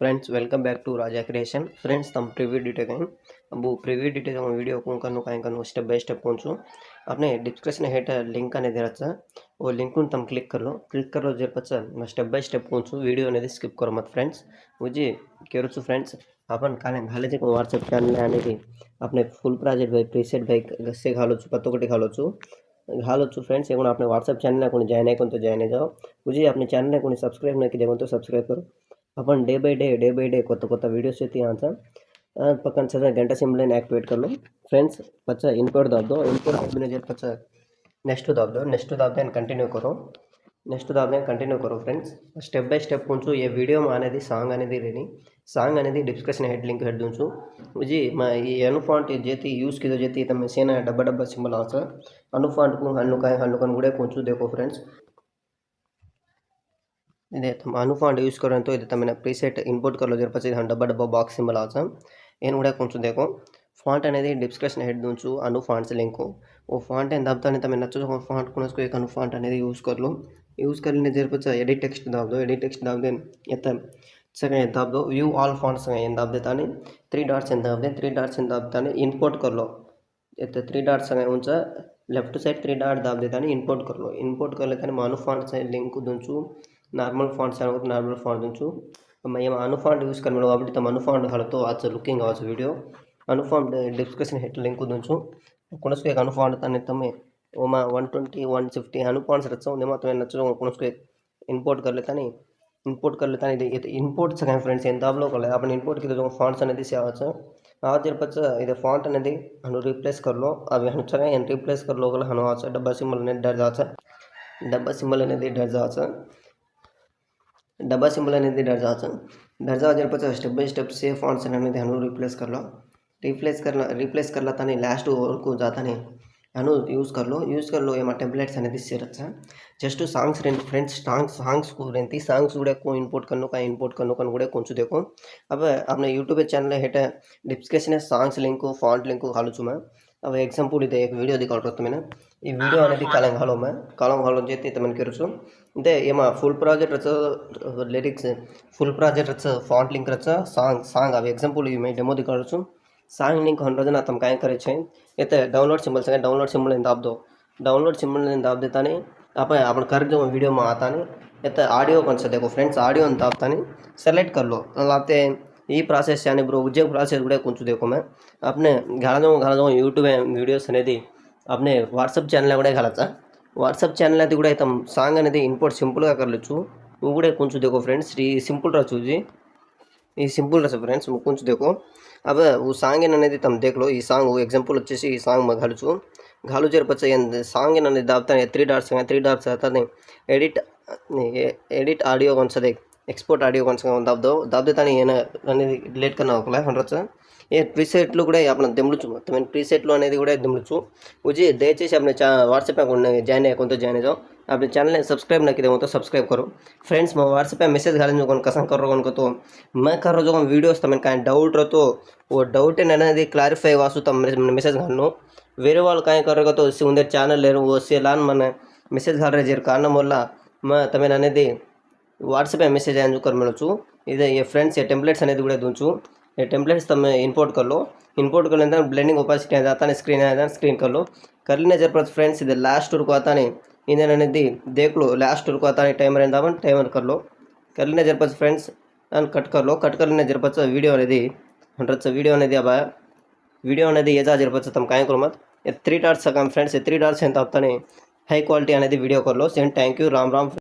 Friends welcome back to Raja creation. Friends तम preview detail कहीं अब प्रीव्यू डिटेल वीडियो को कहीं स्टेप बाय स्टेप पहुँचो अपने डिस्क्रिप्शन हेठ लिंक अने रचा वो लिंक तम क्लिक कर लो जर पचा मैं स्टेप बाय स्टेप पहुँचो वीडियो ने स्किप करो मत फ्रेंड्स मुझे कह फ्रेंड्स अपन काले घाले व्हाट्सएप चैनल अने अपने फुल प्राजेक्ट भाई प्रीसेट भाई से घालो पत्तोकटी घालो फ्रेंड्स एवं अपने व्हाट्सएप चैनल को जाइन आइकन तो जाइन जाओ मुझे अपने चैनल को सब्सक्राइब नहीं किया तो सब्सक्राइब करो अपन डे बाय डे కొత్త वीडियोस होती हैं पक्का से घंटा सिंबल एक्टिवेट कर लो फ्रेंड्स पचा इनपुट दाब दो इनपुट दाबने जब पचा नेक्स्ट दाब दो कंटिन्यू करो फ्रेंड्स स्टेप बाय स्टेप पूछू ये वीडियो में आने सांग अने रेनी सांग अने डिस्क्रिप्शन हेड लिंक हेड दूँ जी मैं ये अनुफांट जेती यूज़ की जेती तब सेना डब्बा सिंबल आचा अनुफांट को हल्लुकन गुड़े पूछू देखो फ्रेंड्स इधे तुम अनुफांट यूज़ करें तो इधे तमें प्रीसेट इनपुट कर लो जर पची डब्बा बॉक्स सिंबल आचा एन गुड़ा कुछ देखो फांट अने डिस्क्रिप्शन हेड दूँ अनुफांट्स लिंक वो फांट एन दाबता तमें नचो फांट को एक अनुफांट अने यूज़ कर लेने जर पचा एडिट टेक्स्ट दाब दो सगें दाब दो व्यू ऑल फॉन्ट्स एन दाब देता 3 डॉट्स एन दाबता इनपुट कर लो 3 डॉट्स ऊंचा लेफ्ट साइड 3 डॉट दाब देता इनपुट कर लेता अनुफांट्स लिंक दूँ नार्मल फॉन्ट्स नार्मल फॉन्ट दूँ मैं अनुफांट यूज़ कर अब तम अनुफांट हालतो आज लुकिंग आज वीडियो अनुफांट डिस्क्रिप्शन हेट लिंक दूँ कुछ एक अनुफांट तने तमें वो 120 150 अनुफांट्स रचा तमें नचो कुछ इनपोर्ट कर लेता इनपोर्ट सकें फ्रेंड्स एन दाबलो कर अपन इनपोर्ट की जो फॉन्ट्स अने से आज पचा इधे फॉन्ट अने हनु रिप्लेस कर लो अभी हनु सकें एन रिप्लेस कर लो हनु आज डब्बा सिंबल ने डर जाचा डब्बा सिंबल ने डर जाचा डब्बा सिंबल अने डर जा जर पचा स्टेप बाय स्टेप से फॉन्ट्स अने हनु रिप्लेस कर ला तानी लास्ट वరకు जाता नहीं हनु यूज़ कर लो ये टेम्पलेट्स अने से रचा जस्ट सॉन्ग्स फ्रेंड्स सॉन्ग्स को रेंती सॉन्ग्स गुड़े को इनपुट करनो गुड़े कुछ देखो अब अपने YouTube channel hate description songs link font link हालू मैं अब एग्जाम्पल इधे एक वीडियो दिखा तमें ఈ వీడియో అనేది కాలం హాలో చేతి తమన్ కెరుచు అంటే ఏమా ఫుల్ ప్రాజెక్ట్ రచ లిరిక్స్ ఫుల్ ప్రాజెక్ట్ రచ ఫాంట్ लिंक रच सांग अब एग्जाम्पल मैं डेमो दिखाड़ू सांग लिंक 100 तम क्या करे ये डाउनलोड सिंबल डाउनलोड सिंबल दाब देता आप अपन कर दो वीडियो में आता ये ऑडियो कौन सा देखो फ्रेंड्स ऑडियो दाबता सेलेक्ट कर लो लाते ये प्रोसेस यानी ब्रो उद्योग प्रोसेस गुड़े कुछ देखो मैं अपने घाला दो यूट्यूब वीडियोस अने अपने व्हाट्सएप चैनल కూడా घालाचा व्हाट्सएप चैनल అది కూడా तम सांग అనేది इंपोर्ट सिंपल గా करलొచ్చు वो కూడా कुछ देखो फ्रेंड्स ये सिंपल रचू जी ये सिंपल रच फ्रेंड्स कुछ देखो अब वो सांग అనేది तम देख लो ये सांग वो एग्जांपल వచ్చేసి ఈ सांग में घालू जर पचा सांग అనేది दाबता 3 डॉट्स आता नहीं एडिट ऑडियो कौन सा देख एक्सपोर्ट ऑडियो कौन सा दाब देता नहीं डिलीट करना होगा हंड्रेड ये प्रीसेट अपना दिमलुचु मैं प्रीसेट दिमलुचु मुझे दयचे अपने व्हाट्सएप में जाइन तो जाइन जाओ अपने चैनल सब्सक्राइब ना किया तो सब्सक्राइब करो फ्रेंड्स मैं व्हाट्सएप पे मैसेज घाले जो कसम कर रहा तो मैं कर रहा जो वीडियोस तमें कहीं डाउट रहो तो वो डाउट है क्लारिफाई वासु तम मैसेज घालनो वेरे वाल कहीं कर रहे तो उन्हें चैनल ले वो से लान मन मैसेज घाल रहे जर कारण वल्ला मैं तमें अने व्हाट्सएप पे मैसेज आया कर मिलूँ इधे ये फ्रेंड्स ये टेम्पलेट्स अने दूँ ये टेम्पलेट्स तमें इंपोर्ट कर लो इंपोर्ट कर लेते ब्लेंडिंग ओपेसिटी आता है स्क्रीन कर लो कर लेने जर फ्रेंड्स इधर लास्ट को आता नहीं इधर देख लो लास्ट को आता नहीं टाइमर कर लो कर लेने जर फ्रेंड्स कट कर लेने जर वीडियो अने हंड्रेड वीडियो अने अब वीडियो अने ये जर तम क्या करो मत 3 डॉट्स फ्रेंड्स 3 डॉट्स आता हाई क्वालिटी अने वीडियो कर लो send thank you Ram Ram.